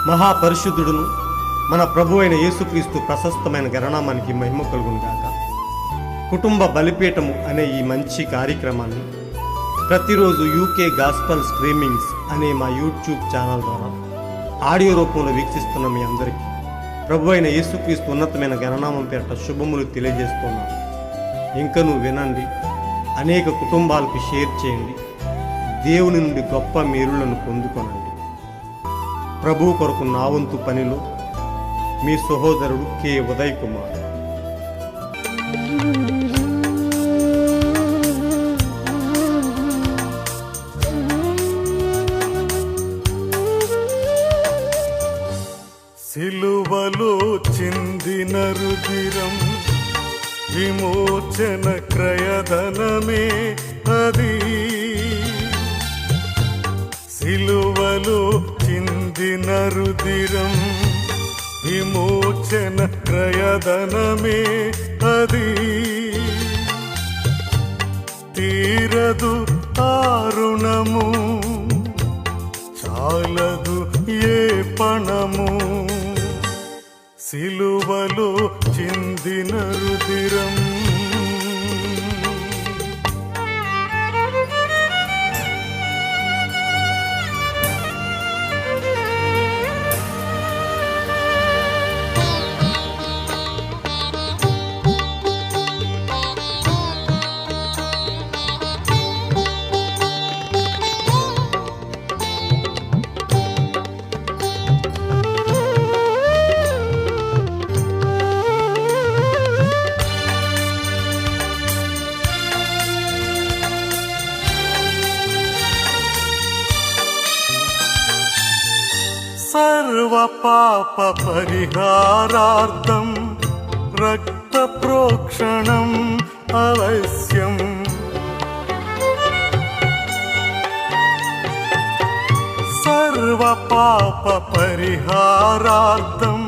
మహాపరిశుద్ధుడును మన ప్రభు అయిన యేసుక్రీస్తు ప్రశస్తమైన గణనామానికి మహిమ కలుగును గాక. కుటుంబ బలిపీఠము అనే ఈ మంచి కార్యక్రమాన్ని ప్రతిరోజు యూకే గాస్పల్ స్ట్రీమింగ్స్ అనే మా యూట్యూబ్ ఛానల్ ద్వారా ఆడియో రూపంలో వీక్షిస్తున్న మీ అందరికీ ప్రభు అయిన యేసుక్రీస్తు ఉన్నతమైన గణనామం పేరిట శుభములు తెలియజేస్తున్నాను. ఇంకనూ వినండి, అనేక కుటుంబాలకు షేర్ చేయండి, దేవుని నుండి గొప్ప మేలులను పొందుకొనండి. ప్రభు కొరకు నా వంతు పనిలో మీ సహోదరుడు కె ఉదయ్ కుమార్. సిలువలో చిందిన రుధిరం విమోచన క్రయధనమే అది. సిలువలో చిందిన రుధిరం విమోచన క్రయధనమే అది. తీరదు ఆరుణము, చాలదు ఏ పణము, సిలువలో చిందిన రుధిరం. సర్వ పాప పరిహారార్థం రక్త ప్రోక్షణం అవశ్యం. సర్వ పాప పరిహారార్థం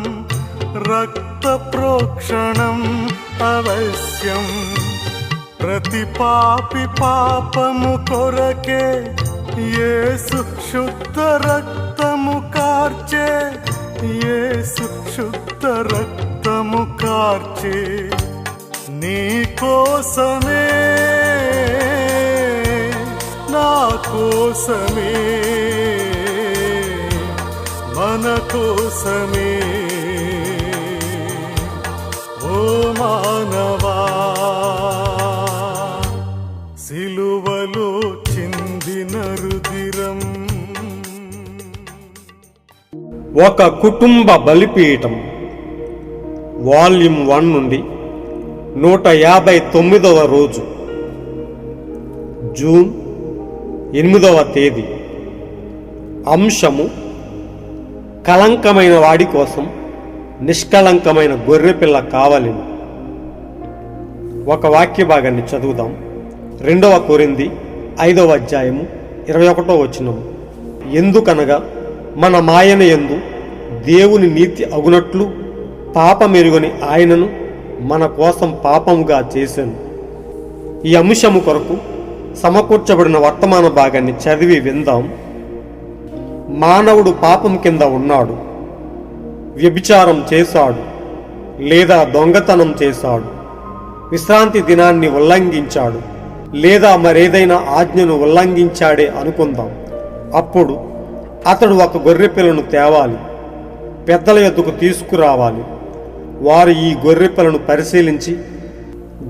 రక్త ప్రోక్షణం అవశ్యం. ప్రతి పాపి పాపము కొరకే యేసు శుద్ధ రక్తము కార్చే, యేసు శుద్ధ రక్తము కార్చే. నీ కోసమే, నా కోసమే, మన కోసమే. ఓ మానవా, సిలువలో చిందిన రుధిరం. ఒక కుటుంబ బలిపీఠం వాల్యూమ్ 1 నుండి 159వ రోజు, జూన్ 8వ తేదీ. అంశము: కళంకమైన వాడి కోసం నిష్కళంకమైన గొర్రెపిల్ల కావలెను. ఒక వాక్య భాగాన్ని చదువుదాం. 2వ కొరింథీ 5వ అధ్యాయము 21వ వచనము. ఎందుకనగా మన మాయన యందు దేవుని నీతి అగునట్లు పాపమెరుగని ఆయనను మన కోసం పాపముగా చేశాను. ఈ అంశము కొరకు సమకూర్చబడిన వర్తమాన భాగాన్ని చదివి విందాం. మానవుడు పాపం కింద ఉన్నాడు, వ్యభిచారం చేశాడు లేదా దొంగతనం చేశాడు, విశ్రాంతి దినాన్ని ఉల్లంఘించాడు లేదా మరేదైనా ఆజ్ఞను ఉల్లంఘించాడే అనుకుందాం. అప్పుడు అతడు ఒక గొర్రెపిల్లను తేవాలి, పెద్దల యొద్దకు తీసుకురావాలి. వారు ఈ గొర్రెపిల్లను పరిశీలించి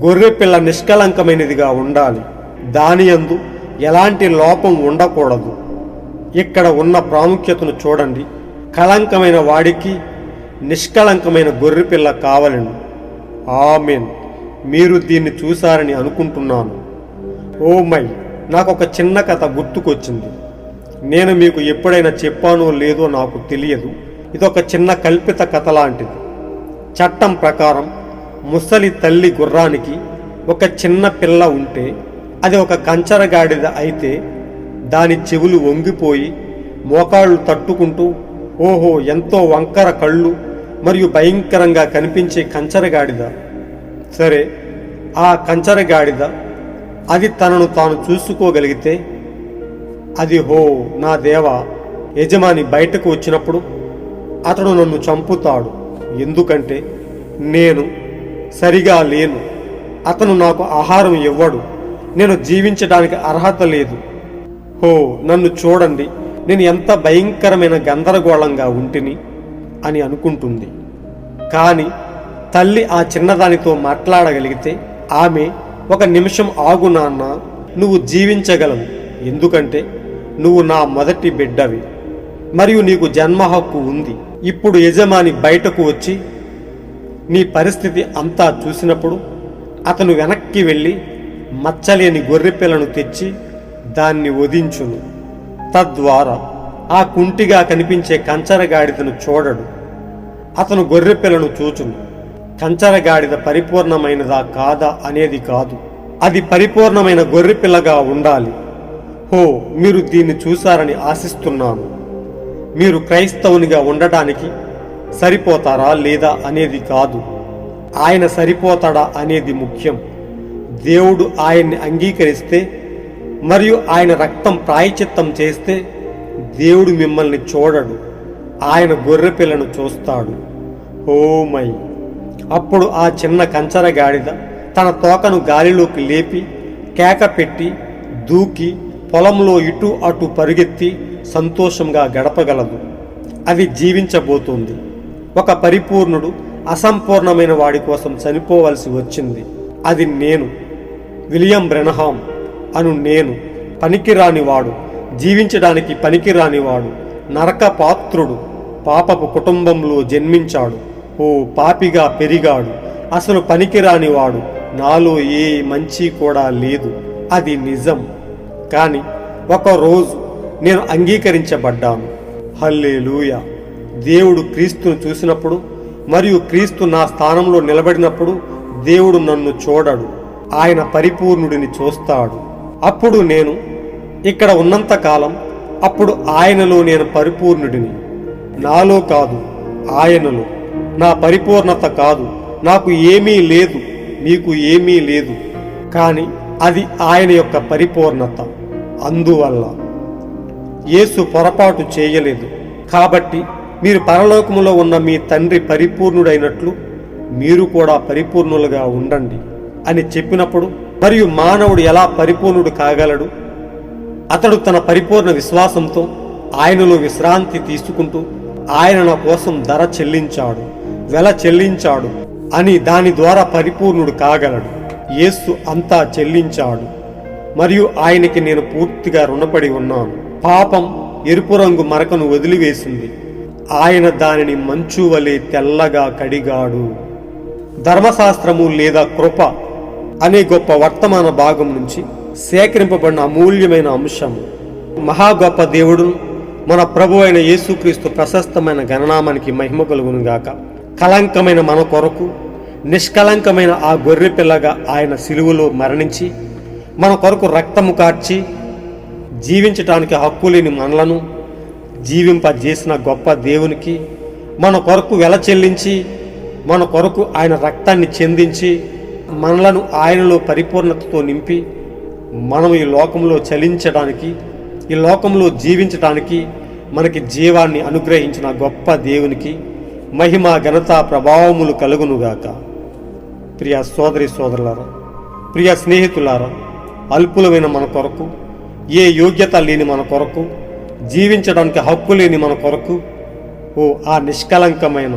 గొర్రెపిల్ల నిష్కళంకమైనదిగా ఉండాలి, దానియందు ఎలాంటి లోపం ఉండకూడదు. ఇక్కడ ఉన్న ప్రాముఖ్యతను చూడండి. కళంకమైన వాడికి నిష్కళంకమైన గొర్రెపిల్ల కావలెను. ఆమేన్. మీరు దీన్ని చూశారని అనుకుంటున్నాను. ఓ మై, నాకొక చిన్న కథ గుర్తుకొచ్చింది. నేను మీకు ఎప్పుడైనా చెప్పానో లేదో నాకు తెలియదు. ఇదొక చిన్న కల్పిత కథ లాంటిది. చట్టం ప్రకారం ముసలి తల్లి గుర్రానికి ఒక చిన్న పిల్ల ఉంటే అది ఒక కంచరగాడిద అయితే దాని చెవులు వంగిపోయి మోకాళ్ళు తట్టుకుంటూ ఓహో ఎంతో వంకర కళ్ళు మరియు భయంకరంగా కనిపించే కంచరగాడిద. సరే, ఆ కంచరగాడిద అది తనను తాను చూసుకోగలిగితే అది హో నా దేవా, యజమాని బయటకు వచ్చినప్పుడు అతడు నన్ను చంపుతాడు, ఎందుకంటే నేను సరిగా లేను. అతను నాకు ఆహారం ఇవ్వడు, నేను జీవించడానికి అర్హత లేదు. హో, నన్ను చూడండి, నేను ఎంత భయంకరమైన గందరగోళంగా ఉంటిని అని అనుకుంటుంది. కానీ తల్లి ఆ చిన్నదానితో మాట్లాడగలిగితే ఆమె, ఒక నిమిషం ఆగు నాన్న, నువ్వు జీవించగలవు, ఎందుకంటే నువ్వు నా మొదటి బిడ్డవి మరియు నీకు జన్మ హక్కు ఉంది. ఇప్పుడు యజమాని బయటకు వచ్చి నీ పరిస్థితి అంతా చూసినప్పుడు అతను వెనక్కి వెళ్ళి మచ్చలేని గొర్రెపిల్లను తెచ్చి దాన్ని వధించును. తద్వారా ఆ కుంటిగా కనిపించే కంచరగాడిదను చూడడు. అతను గొర్రెపిల్లను చూచును. కంచరగాడిద పరిపూర్ణమైనదా కాదా అనేది కాదు, అది పరిపూర్ణమైన గొర్రెపిల్లగా ఉండాలి. హో, మీరు దీన్ని చూశారని ఆశిస్తున్నాను. మీరు క్రైస్తవునిగా ఉండటానికి సరిపోతారా లేదా అనేది కాదు, ఆయన సరిపోతాడా అనేది ముఖ్యం. దేవుడు ఆయన్ని అంగీకరిస్తే మరియు ఆయన రక్తం ప్రాయచిత్తం చేస్తే దేవుడు మిమ్మల్ని చూడడు, ఆయన గొర్రెపిల్లను చూస్తాడు. Oh my! అప్పుడు ఆ చిన్న కంచరగాడిద తన తోకను గాలిలోకి లేపి కేక పెట్టి దూకి పొలంలో ఇటు అటు పరుగెత్తి సంతోషంగా గడపగలదు. అది జీవించబోతోంది. ఒక పరిపూర్ణుడు అసంపూర్ణమైన వాడి కోసం చనిపోవలసి వచ్చింది. అది నేను, విలియం బ్రెనహాం అను నేను, పనికిరానివాడు, జీవించడానికి పనికిరానివాడు, నరక పాత్రుడు, పాపపు కుటుంబంలో జన్మించాడు. ఓ పాపిగా పెరిగాడు, అసలు పనికిరానివాడు, నాలో ఏ మంచి కూడా లేదు. అది నిజం. కానీ ఒకరోజు నేను అంగీకరించబడ్డాను. హల్లెలూయా! దేవుడు క్రీస్తును చూసినప్పుడు మరియు క్రీస్తు నా స్థానంలో నిలబడినప్పుడు దేవుడు నన్ను చూడడు, ఆయన పరిపూర్ణుడిని చూస్తాడు. అప్పుడు నేను ఇక్కడ ఉన్నంతకాలం అప్పుడు ఆయనలో నేను పరిపూర్ణుడిని. నాలో కాదు, ఆయనలో. నా పరిపూర్ణత కాదు, నాకు ఏమీ లేదు, మీకు ఏమీ లేదు, కానీ అది ఆయన యొక్క పరిపూర్ణత. అందువల్ల యేసు పొరపాటు చేయలేదు. కాబట్టి మీరు పరలోకములో ఉన్న మీ తండ్రి పరిపూర్ణుడైనట్లు మీరు కూడా పరిపూర్ణులుగా ఉండండి అని చెప్పినప్పుడు, మరియు మానవుడు ఎలా పరిపూర్ణుడు కాగలడు? అతడు తన పరిపూర్ణ విశ్వాసంతో ఆయనలో విశ్రాంతి తీసుకుంటూ ఆయన నా కోసం ధర చెల్లించాడు, వెల చెల్లించాడు అని దాని ద్వారా పరిపూర్ణుడు కాగలడు. యేసు అంతా చెల్లించాడు మరియు ఆయనకి నేను పూర్తిగా రుణపడి ఉన్నాను. పాపం ఎరుపు రంగు మరకను వదిలివేసింది, ఆయన దానిని మంచు వలె తెల్లగా కడిగాడు. ధర్మశాస్త్రము లేదా కృప అనే గొప్ప వర్తమాన భాగం నుంచి సేకరింపబడిన అమూల్యమైన అంశం. మహా గొప్ప దేవుడు మన ప్రభు అయిన యేసుక్రీస్తు ప్రశస్తమైన గణనామానికి మహిమ కలుగును గాక. కళంకమైన మన కొరకు నిష్కళంకమైన ఆ గొర్రె పిల్లగా ఆయన సిలువలో మరణించి మన కొరకు రక్తము కార్చి జీవించటానికి హక్కు లేని మనలను జీవింపజేసిన గొప్ప దేవునికి మన కొరకు వెల చెల్లించి మన కొరకు ఆయన రక్తాన్ని చెందించి మనలను ఆయనలో పరిపూర్ణతతో నింపి మనం ఈ లోకంలో చలించడానికి, ఈ లోకంలో జీవించటానికి మనకి జీవాన్ని అనుగ్రహించిన గొప్ప దేవునికి మహిమ ఘనత ప్రభావములు కలుగునుగాక. ప్రియ సోదరి సోదరులారా, ప్రియ స్నేహితులారా, అల్పులమైన మన కొరకు, ఏ యోగ్యత లేని మన కొరకు, జీవించడానికి హక్కు లేని మన కొరకు ఆ నిష్కలంకమైన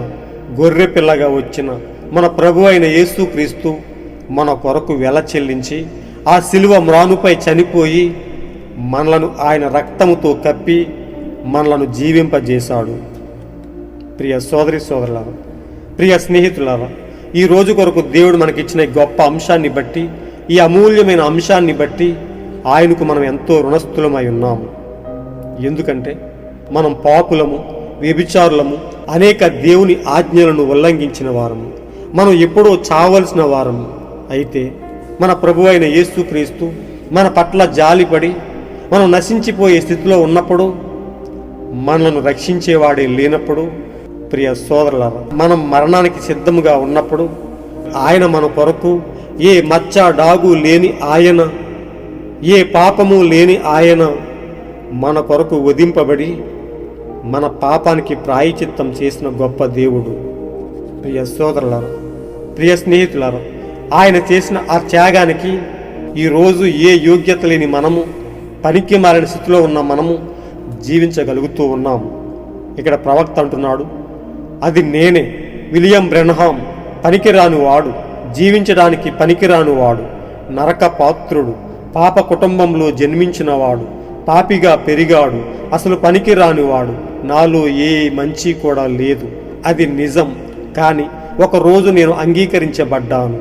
గొర్రె పిల్లగా వచ్చిన మన ప్రభు అయిన యేసుక్రీస్తు మన కొరకు వెల చెల్లించి ఆ శిలువ మ్రానుపై చనిపోయి మనలను ఆయన రక్తముతో కప్పి మనలను జీవింపజేశాడు. ప్రియ సోదరి సోదరులారా, ప్రియ స్నేహితులారా, ఈ రోజు కొరకు దేవుడు మనకిచ్చిన గొప్ప అంశాన్ని బట్టి, ఈ అమూల్యమైన అంశాన్ని బట్టి ఆయనకు మనం ఎంతో రుణస్థులమై ఉన్నాము. ఎందుకంటే మనం పాపులము, వ్యభిచారులము, అనేక దేవుని ఆజ్ఞలను ఉల్లంఘించిన వారము, మనం ఎప్పుడో చావలసిన వారము. అయితే మన ప్రభు అయిన యేసుక్రీస్తు మన పట్ల జాలిపడి మనం నశించిపోయే స్థితిలో ఉన్నప్పుడు, మనలను రక్షించేవాడే లేనప్పుడు, ప్రియ సోదరులారా, మనం మరణానికి సిద్ధముగా ఉన్నప్పుడు ఆయన మన కొరకు ఏ మచ్చ డాగు లేని ఆయన, ఏ పాపము లేని ఆయన మన కొరకు వధింపబడి మన పాపానికి ప్రాయశ్చిత్తం చేసిన గొప్ప దేవుడు. ప్రియ సోదరులారా, ప్రియ స్నేహితులారా, ఆయన చేసిన ఆ త్యాగానికి ఈరోజు ఏ యోగ్యత లేని మనము, పనికి మారిన స్థితిలో ఉన్న మనము జీవించగలుగుతూ ఉన్నాము. ఇక్కడ ప్రవక్త అంటున్నాడు, అది నేనే, విలియం బ్రెన్హాం, పనికిరాని వాడు, జీవించడానికి పనికిరాని వాడు, నరక పాత్రుడు, పాప కుటుంబంలో జన్మించినవాడు, పాపిగా పెరిగాడు, అసలు పనికిరానివాడు, నాలో ఏ మంచి కూడా లేదు. అది నిజం. కానీ ఒకరోజు నేను అంగీకరించబడ్డాను.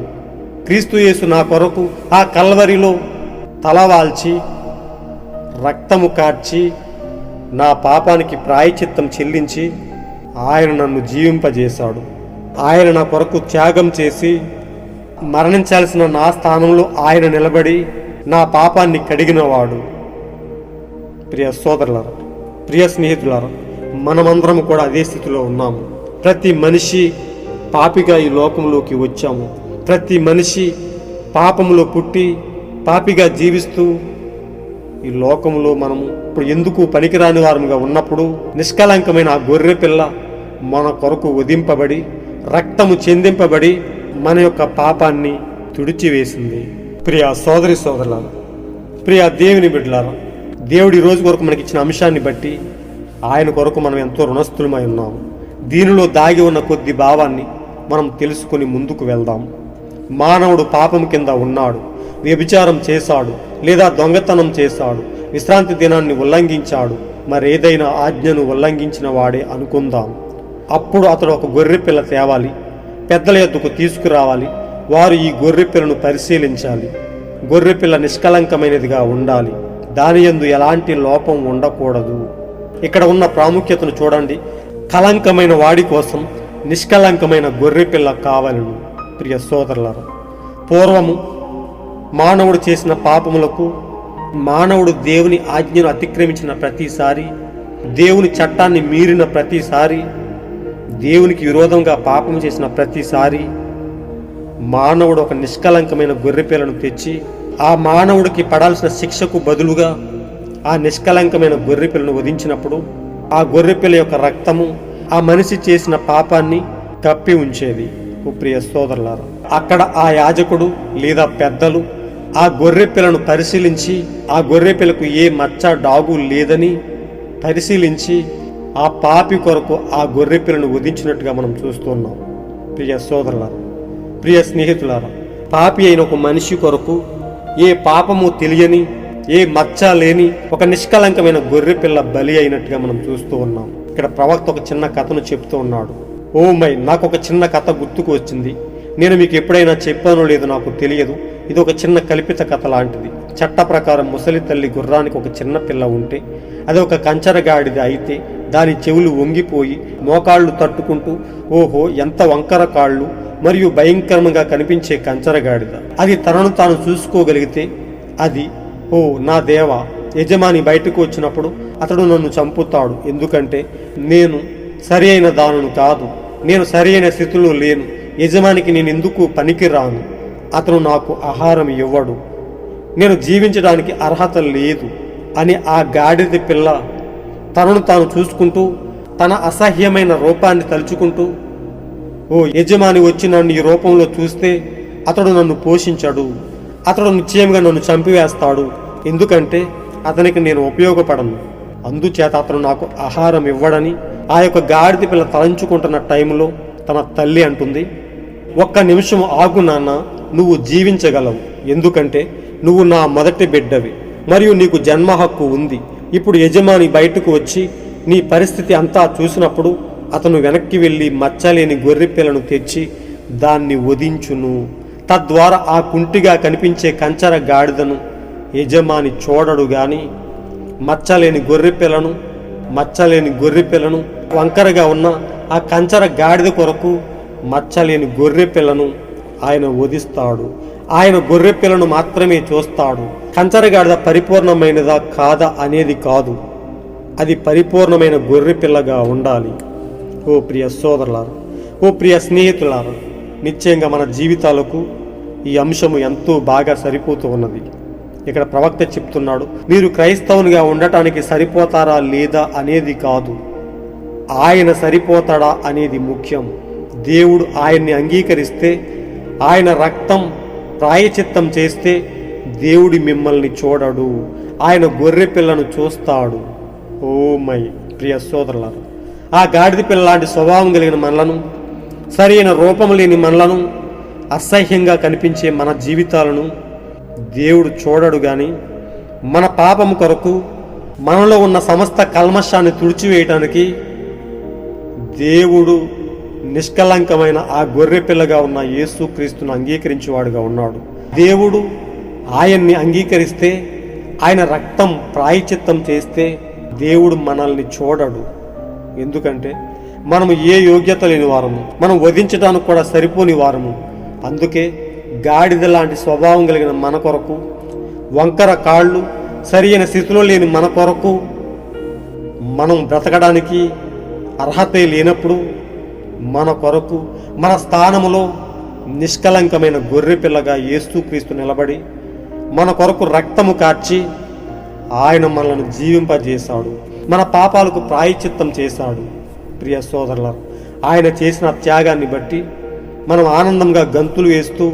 క్రీస్తు యేసు నా కొరకు ఆ కల్వరిలో తలవాల్చి రక్తము కార్చి నా పాపానికి ప్రాయశ్చిత్తం చెల్లించి ఆయన నన్ను జీవింపజేశాడు. ఆయన నా కొరకు త్యాగం చేసి మరణించాల్సిన నా స్థానంలో ఆయన నిలబడి నా పాపాన్ని కడిగినవాడు. ప్రియ సోదరులారా, ప్రియ స్నేహితులారా, మనమందరం కూడా అదే స్థితిలో ఉన్నాము. ప్రతి మనిషి పాపిగా ఈ లోకంలోకి వచ్చాము. ప్రతి మనిషి పాపములో పుట్టి పాపిగా జీవిస్తూ ఈ లోకంలో మనము ఇప్పుడు ఎందుకు పనికిరాని వారముగా ఉన్నప్పుడు నిష్కలంకమైన ఆ గొర్రె పిల్ల మన కొరకు వధింపబడి రక్తము చెందింపబడి మన యొక్క పాపాన్ని తుడిచివేసింది. ప్రియ సోదరి సోదరులారా, ప్రియ దేవుని బిడ్డలారా, దేవుడి రోజు కొరకు మనకిచ్చిన అంశాన్ని బట్టి ఆయన కొరకు మనం ఎంతో రుణస్థులమై ఉన్నాము. దీనిలో దాగి ఉన్న కొద్ది భావాన్ని మనం తెలుసుకొని ముందుకు వెళ్దాం. మానవుడు పాపం కింద ఉన్నాడు, వ్యభిచారం చేశాడు, లేదా దొంగతనం చేశాడు, విశ్రాంతి దినాన్ని ఉల్లంఘించాడు, మరేదైనా ఆజ్ఞను ఉల్లంఘించిన వాడే అనుకుందాం. అప్పుడు అతడు ఒక గొర్రె పిల్ల తేవాలి, పెద్దల యొద్దకు తీసుకురావాలి. వారు ఈ గొర్రె పిల్లను పరిశీలించాలి. గొర్రె పిల్ల నిష్కలంకమైనదిగా ఉండాలి, దాని యందు ఎలాంటి లోపం ఉండకూడదు. ఇక్కడ ఉన్న ప్రాముఖ్యతను చూడండి. కలంకమైన వాడి కోసం నిష్కలంకమైన గొర్రె పిల్ల కావాలను. ప్రియ సోదరులారా, పూర్వము మానవుడు చేసిన పాపములకు, మానవుడు దేవుని ఆజ్ఞను అతిక్రమించిన ప్రతిసారి, దేవుని చట్టాన్ని మీరిన ప్రతిసారి, దేవునికి విరోధంగా పాపం చేసిన ప్రతిసారి మానవుడు ఒక నిష్కలంకమైన గొర్రెపిల్లను తెచ్చి ఆ మానవుడికి పడాల్సిన శిక్షకు బదులుగా ఆ నిష్కలంకమైన గొర్రెపిల్లను వధించినప్పుడు ఆ గొర్రెపిల్ల యొక్క రక్తము ఆ మనిషి చేసిన పాపాన్ని కప్పి ఉంచేది. ప్రియ సోదరులారా, అక్కడ ఆ యాజకుడు లేదా పెద్దలు ఆ గొర్రెపిల్లను పరిశీలించి ఆ గొర్రెపిల్లకు ఏ మచ్చ డాగు లేదని పరిశీలించి ఆ పాపి కొరకు ఆ గొర్రెపిల్లను వధించినట్టుగా మనం చూస్తున్నాం. ప్రియ సోదరులారా, ప్రియ స్నేహితులారా, పాపి అయిన ఒక మనిషి కొరకు ఏ పాపము తెలియని, ఏ మచ్చ లేని ఒక నిష్కలంకమైన గొర్రెపిల్ల బలి అయినట్టుగా మనం చూస్తూ ఉన్నాం. ఇక్కడ ప్రవక్త ఒక చిన్న కథను చెప్తూ ఉన్నాడు. ఓ మై, నాకు ఒక చిన్న కథ గుర్తుకు వచ్చింది. నేను మీకు ఎప్పుడైనా చెప్పానో లేదో నాకు తెలియదు. ఇది ఒక చిన్న కల్పిత కథ లాంటిది. చట్ట ప్రకారం ముసలి తల్లి గుర్రానికి ఒక చిన్న పిల్ల ఉంటే అది ఒక కంచరగాడిది అయితే దాని చెవులు వంగిపోయి మోకాళ్ళు తట్టుకుంటూ, ఓహో ఎంత వంకర కాళ్ళు మరియు భయంకరంగా కనిపించే కంచరగాడిద. అది తనను తాను చూసుకోగలిగితే అది, ఓ నా దేవా, యజమాని బయటకు వచ్చినప్పుడు అతడు నన్ను చంపుతాడు, ఎందుకంటే నేను సరి అయిన దానును కాదు, నేను సరి అయిన స్థితిలో లేను, యజమానికి నేను ఎందుకు పనికిరాను, అతను నాకు ఆహారం ఇవ్వడు, నేను జీవించడానికి అర్హత లేదు అని ఆ గాడిద పిల్ల తనను తాను చూసుకుంటూ తన అసహ్యమైన రూపాన్ని తలుచుకుంటూ, ఓ యజమాని వచ్చి నన్ను ఈ రూపంలో చూస్తే అతడు నన్ను పోషించడు, అతడు నిశ్చయంగా నన్ను చంపివేస్తాడు, ఎందుకంటే అతనికి నేను ఉపయోగపడను, అందుచేత అతను నాకు ఆహారం ఇవ్వడని ఆ యొక్క గాడిద పిల్ల తలంచుకుంటున్న టైంలో తన తల్లి అంటుంది, ఒక్క నిమిషం ఆగు నాన్న, నువ్వు జీవించగలవు, ఎందుకంటే నువ్వు నా మొదటి బిడ్డవి మరియు నీకు జన్మ హక్కు ఉంది. ఇప్పుడు యజమాని బయటకు వచ్చి నీ పరిస్థితి అంతా చూసినప్పుడు అతను వెనక్కి వెళ్ళి మచ్చలేని గొర్రెపిల్లను తెచ్చి దాన్ని వధించును. తద్వారా ఆ కుంటిగా కనిపించే కంచర గాడిదను యజమాని చూడడు గాని మచ్చలేని గొర్రెపిల్లను వంకరగా ఉన్న ఆ కంచర గాడిద కొరకు మచ్చలేని గొర్రెపిల్లను ఆయన వధిస్తాడు. ఆయన గొర్రెపిల్లను మాత్రమే చూస్తాడు. కంచరగాడిద పరిపూర్ణమైనదా కాదా అనేది కాదు, అది పరిపూర్ణమైన గొర్రెపిల్లగా ఉండాలి. ఓ ప్రియ సోదరులారా, ఓ ప్రియ స్నేహితులారా, నిశ్చయంగా మన జీవితాలకు ఈ అంశము ఎంతో బాగా సరిపోతూ ఉన్నది. ఇక్కడ ప్రవక్త చెప్తున్నాడు, మీరు క్రైస్తవునిగా ఉండటానికి సరిపోతారా లేదా అనేది కాదు, ఆయన సరిపోతాడా అనేది ముఖ్యం. దేవుడు ఆయన్ని అంగీకరిస్తే, ఆయన రక్తం ప్రాయచిత్తం చేస్తే దేవుడి మిమ్మల్ని చూడడు, ఆయన గొర్రె పిల్లను చూస్తాడు. ఓ మై ప్రియ సోదరులారా, ఆ గాడిద పిల్ల లాంటి స్వభావం కలిగిన మనలను, సరైన రూపం లేని మనలను, అసహ్యంగా కనిపించే మన జీవితాలను దేవుడు చూడడు. కానీ మన పాపము కొరకు, మనలో ఉన్న సమస్త కల్మషాన్ని తుడిచివేయటానికి దేవుడు నిష్కలంకమైన ఆ గొర్రె పిల్లగా ఉన్న యేసుక్రీస్తును అంగీకరించేవాడుగా ఉన్నాడు. దేవుడు ఆయన్ని అంగీకరిస్తే, ఆయన రక్తం ప్రాయచిత్తం చేస్తే దేవుడు మనల్ని చూడడు. ఎందుకంటే మనము ఏ యోగ్యత లేని వారము, మనం వధించడానికి కూడా సరిపోని వారము. అందుకే గాడిద లాంటి స్వభావం కలిగిన మన కొరకు, వంకర కాళ్ళు సరైన స్థితిలో లేని మన కొరకు, మనం బ్రతకడానికి అర్హత లేనప్పుడు మన కొరకు, మన స్థానములో నిష్కలంకమైన గొర్రె పిల్లగా యేసుక్రీస్తు నిలబడి మన కొరకు రక్తము కార్చి ఆయన మనల్ని జీవింపజేశాడు, మన పాపాలకు ప్రాయచిత్తం చేశాడు. ప్రియ సోదరులారా, ఆయన చేసిన త్యాగాన్ని బట్టి మనం ఆనందంగా గంతులు వేస్తూ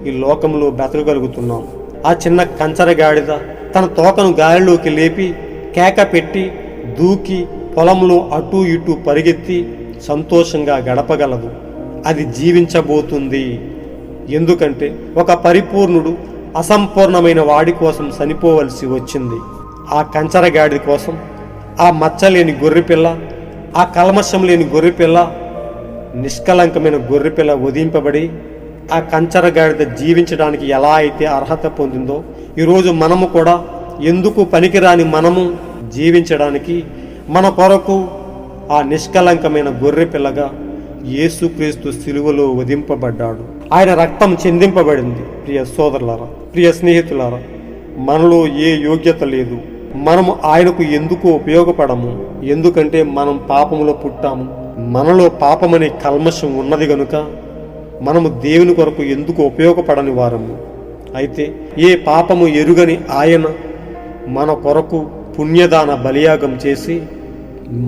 ఈ లోకంలో బ్రతకగలుగుతున్నాం. ఆ చిన్న కంచర గాడిద తన తోకను గాలిలోకి లేపి కేక పెట్టి దూకి పొలంలో అటూ ఇటూ పరిగెత్తి సంతోషంగా గడపగలదు. అది జీవించబోతుంది. ఎందుకంటే ఒక పరిపూర్ణుడు అసంపూర్ణమైన వాడి కోసం చనిపోవలసి వచ్చింది. ఆ కంచర గాడిద కోసం ఆ మచ్చలేని గొర్రెపిల్ల, ఆ కల్మషం లేని గొర్రెపిల్ల, నిష్కలంకమైన గొర్రెపిల్ల వధింపబడి ఆ కంచర గాడిద జీవించడానికి ఎలా అయితే అర్హత పొందిందో, ఈరోజు మనము కూడా ఎందుకు పనికిరాని మనము జీవించడానికి మన కొరకు ఆ నిష్కలంకమైన గొర్రెపిల్లగా యేసుక్రీస్తు సిలువలో వధింపబడ్డాడు. ఆయన రక్తం చెందింపబడింది. ప్రియ సోదరులారా, ప్రియ స్నేహితులారా, మనలో ఏ యోగ్యత లేదు. మనము ఆయనకు ఎందుకు ఉపయోగపడము? ఎందుకంటే మనం పాపములో పుట్టాము. మనలో పాపమనే కల్మషం ఉన్నది గనుక మనము దేవుని కొరకు ఎందుకు ఉపయోగపడని వారము. అయితే ఏ పాపము ఎరుగని ఆయన మన కొరకు పుణ్యదాన బలియాగం చేసి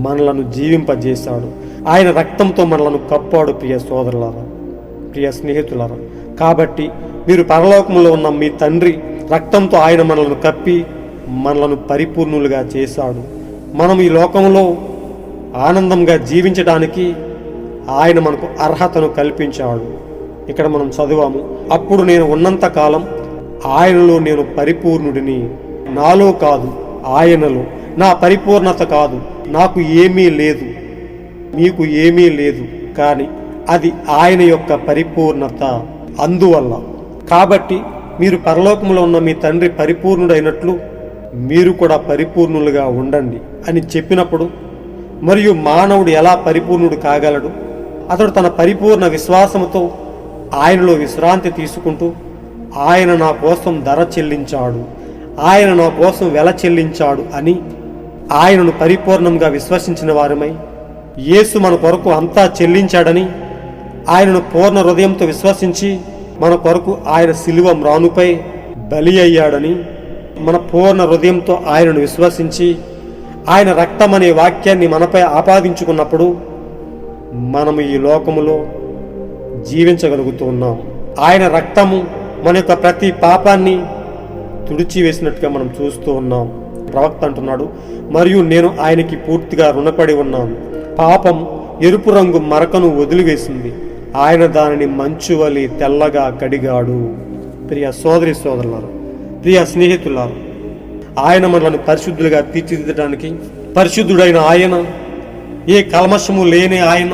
మనలను జీవింపజేశాడు. ఆయన రక్తంతో మనలను కప్పాడు. ప్రియ సోదరులారా, ప్రియ స్నేహితులారా, కాబట్టి మీరు పరలోకములో ఉన్న మీ తండ్రి రక్తంతో ఆయన మనలను కప్పి మనలను పరిపూర్ణులుగా చేశాడు. మనం ఈ లోకంలో ఆనందంగా జీవించడానికి ఆయన మనకు అర్హతను కల్పించాడు. ఇక్కడ మనం చదివాము, అప్పుడు నేను ఉన్నంత కాలం ఆయనలో నేను పరిపూర్ణుడిని. నాలో కాదు, ఆయనలో. నా పరిపూర్ణత కాదు, నాకు ఏమీ లేదు, మీకు ఏమీ లేదు, కానీ అది ఆయన యొక్క పరిపూర్ణత. అందువల్ల కాబట్టి మీరు పరలోకంలో ఉన్న మీ తండ్రి పరిపూర్ణుడైనట్లు మీరు కూడా పరిపూర్ణులుగా ఉండండి అని చెప్పినప్పుడు, మరియు మానవుడు ఎలా పరిపూర్ణుడు కాగలడు? అతడు తన పరిపూర్ణ విశ్వాసముతో ఆయనలో విశ్రాంతి తీసుకుంటూ, ఆయన నా కోసం ధర చెల్లించాడు, ఆయన నా కోసం వెల చెల్లించాడు అని ఆయనను పరిపూర్ణంగా విశ్వసించిన వారమై, యేసు మన కొరకు అంతా చెల్లించాడని ఆయనను పూర్ణ హృదయంతో విశ్వసించి మన కొరకు ఆయన శిలువ మ్రానుపై బలి అయ్యాడని, మన పూర్ణ హృదయంతో ఆయనను విశ్వసించి ఆయన రక్తం అనే వాక్యాన్ని మనపై ఆపాదించుకున్నప్పుడు మనము ఈ లోకములో జీవించగలుగుతున్నాం. ఆయన రక్తము మన యొక్క ప్రతి పాపాన్ని తుడిచివేసినట్టుగా మనం చూస్తూ ఉన్నాం. ప్రవక్త అంటున్నాడు, మరియు నేను ఆయనకి పూర్తిగా రుణపడి ఉన్నాను. పాపం ఎరుపు రంగు మరకను వదిలివేసింది, ఆయన దానిని మంచు వలె తెల్లగా కడిగాడు. ప్రియ సోదరి సోదరులారు, ప్రియ స్నేహితులారు, ఆయన మనల్ని పరిశుద్ధులుగా తీర్చిదిద్దడానికి పరిశుద్ధుడైన ఆయన, ఏ కల్మషము లేని ఆయన,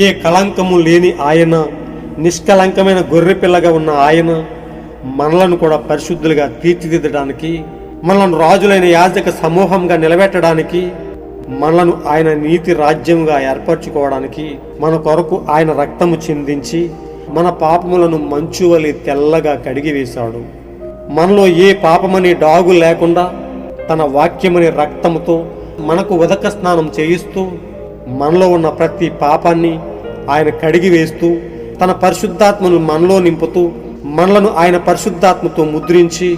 ఏ కళంకము లేని ఆయన, నిష్కలంకమైన గొర్రెపిల్లగా ఉన్న ఆయన మనలను కూడా పరిశుద్ధులుగా తీర్చిదిద్దడానికి, మనలను రాజులైన యాజక సమూహంగా నిలబెట్టడానికి, మనలను ఆయన నీతి రాజ్యంగా ఏర్పరచుకోవడానికి మన కొరకు ఆయన రక్తము చిందించి మన పాపములను మంచు వలె తెల్లగా కడిగివేశాడు. మనలో ఏ పాపమనే డాగు లేకుండా తన వాక్యమనే రక్తముతో మనకు ఉదక స్నానం చేయిస్తూ మనలో ఉన్న ప్రతి పాపాన్ని ఆయన కడిగివేస్తూ తన పరిశుద్ధాత్మను మనలో నింపుతూ మనలను ఆయన పరిశుద్ధాత్మతో ముద్రించి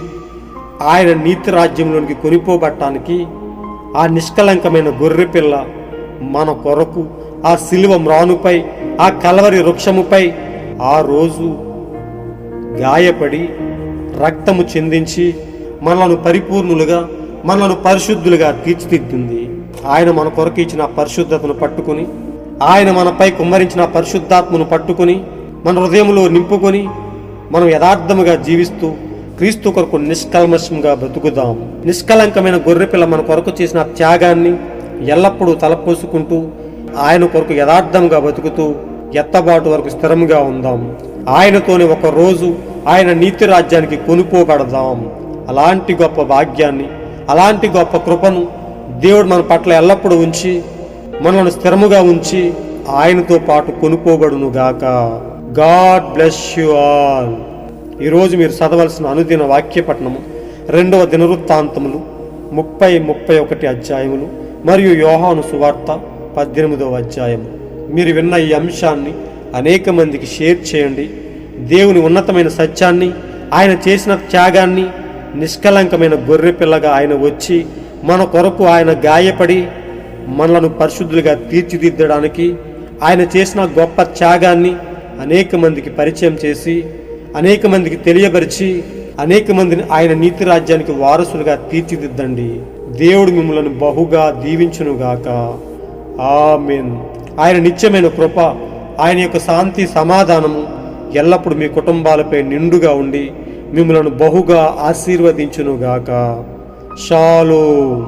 ఆయన నీతి రాజ్యంలోనికి కొనిపోబట్టానికి ఆ నిష్కలంకమైన గొర్రెపిల్ల మన కొరకు ఆ శిలువ మ్రానుపై, ఆ కల్వరి వృక్షముపై ఆ రోజు గాయపడి రక్తము చెందించి మనలను పరిపూర్ణులుగా, మనలను పరిశుద్ధులుగా తీర్చిదిద్దింది. ఆయన మన కొరకు ఇచ్చిన పరిశుద్ధతను పట్టుకుని, ఆయన మనపై కుమ్మరించిన పరిశుద్ధాత్మను పట్టుకుని మన హృదయంలో నింపుకొని మనం యథార్థముగా జీవిస్తూ క్రీస్తు కొరకు నిష్కల్మషంగా బ్రతుకుదాం. నిష్కలంకమైన గొర్రెపిల్ల మన కొరకు చేసిన త్యాగాన్ని ఎల్లప్పుడూ తలపోసుకుంటూ ఆయన కొరకు యథార్థంగా బతుకుతూ ఎత్తబాటు వరకు స్థిరంగా ఉందాం. ఆయనతోనే ఒక రోజు ఆయన నీతి రాజ్యానికి కొనుక్కోబడదాం. అలాంటి గొప్ప భాగ్యాన్ని, అలాంటి గొప్ప కృపను దేవుడు మన పట్ల ఎల్లప్పుడూ ఉంచి మనల్ని స్థిరముగా ఉంచి ఆయనతో పాటు కొనుక్కోబడునుగాక. God bless you all. ఈరోజు మీరు చదవలసిన అనుదిన వాక్యపట్నము 2వ దినవృత్తాంతములు 30-31 అధ్యాయములు మరియు యోహాను సువార్త 18వ అధ్యాయము. మీరు విన్న ఈ అంశాన్ని అనేక మందికి షేర్ చేయండి. దేవుని ఉన్నతమైన సత్యాన్ని, ఆయన చేసిన త్యాగాన్ని, నిష్కలంకమైన గొర్రె పిల్లగా ఆయన వచ్చి మన కొరకు ఆయన గాయపడి మనలను పరిశుద్ధులుగా తీర్చిదిద్దడానికి ఆయన చేసిన గొప్ప త్యాగాన్ని అనేక మందికి పరిచయం చేసి, అనేక మందికి తెలియపరిచి, అనేక మందిని ఆయన నీతి రాజ్యానికి వారసులుగా తీర్చిదిద్దండి. దేవుడు మిమ్మల్ని బహుగా దీవించునుగాక. ఆమేన్. ఆయన నిత్యమైన కృప, ఆయన యొక్క శాంతి సమాధానము ఎల్లప్పుడూ మీ కుటుంబాలపై నిండుగా ఉండి మిమ్మల్ని బహుగా ఆశీర్వదించునుగాక. షాలోమ్.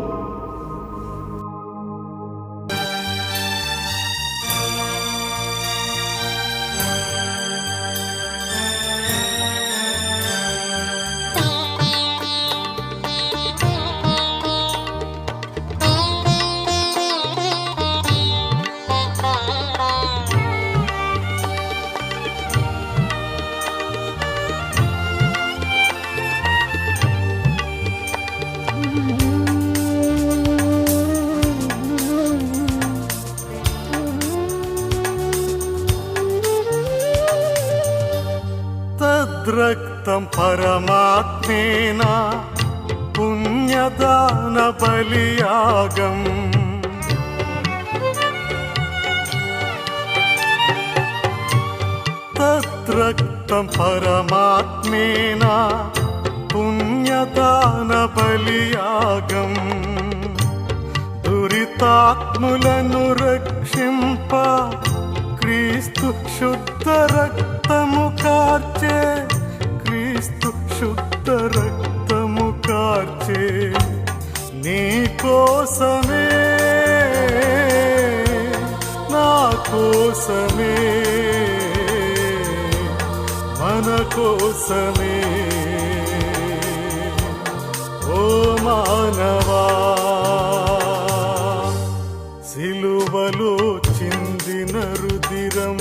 तद्रक्तं परमात्मेन पुण्यदान बलियागम् तद्रक्तं परमात्मेन पुण्यदान बलियागम् दुरितात्मुలను రక్షింప క్రీస్తు శుద్ధ రక్తము కార్చే, క్రీస్తు శుద్ధ రక్తము కార్చే. నీ కోసమే, నా కోసమే, మన కోసమే. ఓ మానవా, సిలువలో చిందిన రుధిరం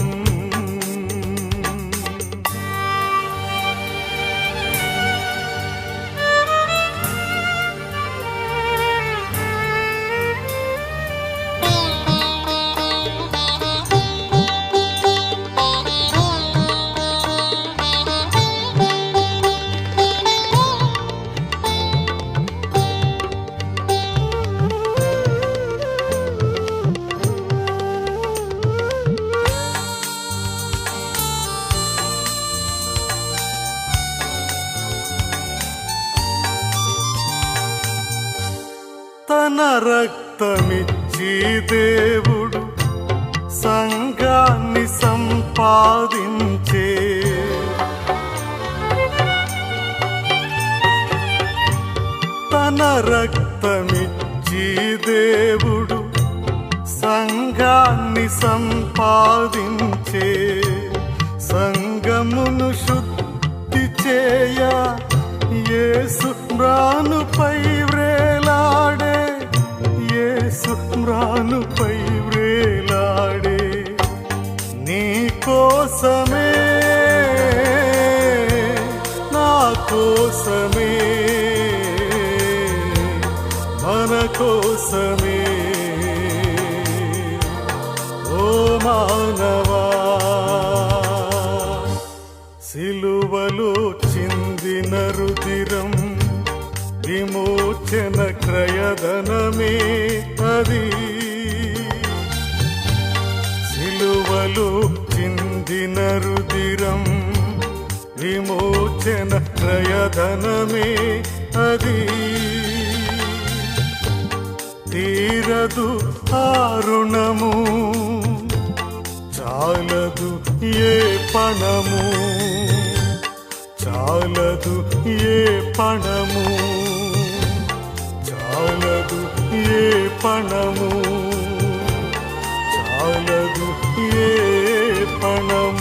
తన రక్తమిచ్చి దేవుడు సంఘాన్ని సంపాదించే. తన రక్తమిచ్చి దేవుడు సంఘాన్ని సంపాదించే. సంఘమును శుద్ధి చేయ యేసు మ్రానుపై వ్రేలాడే, యేసు మ్రానుపై వ్రేలాడే. నీ కోసమే, నా కోసమే, మన కోసమే. ఓ మానవా, సిలువలో చిందిన రుధిరం విమోచన క్రయధనమే అది. సిలువలో చిందిన రుదిరం విమోచన ప్రయధనమే అది. తీరదు ఆ రుణము, చాలదు ఏ పణము, చాలదు ఏ పణము, చాలదు ఏ పణము, చాలదు ఏ పణము.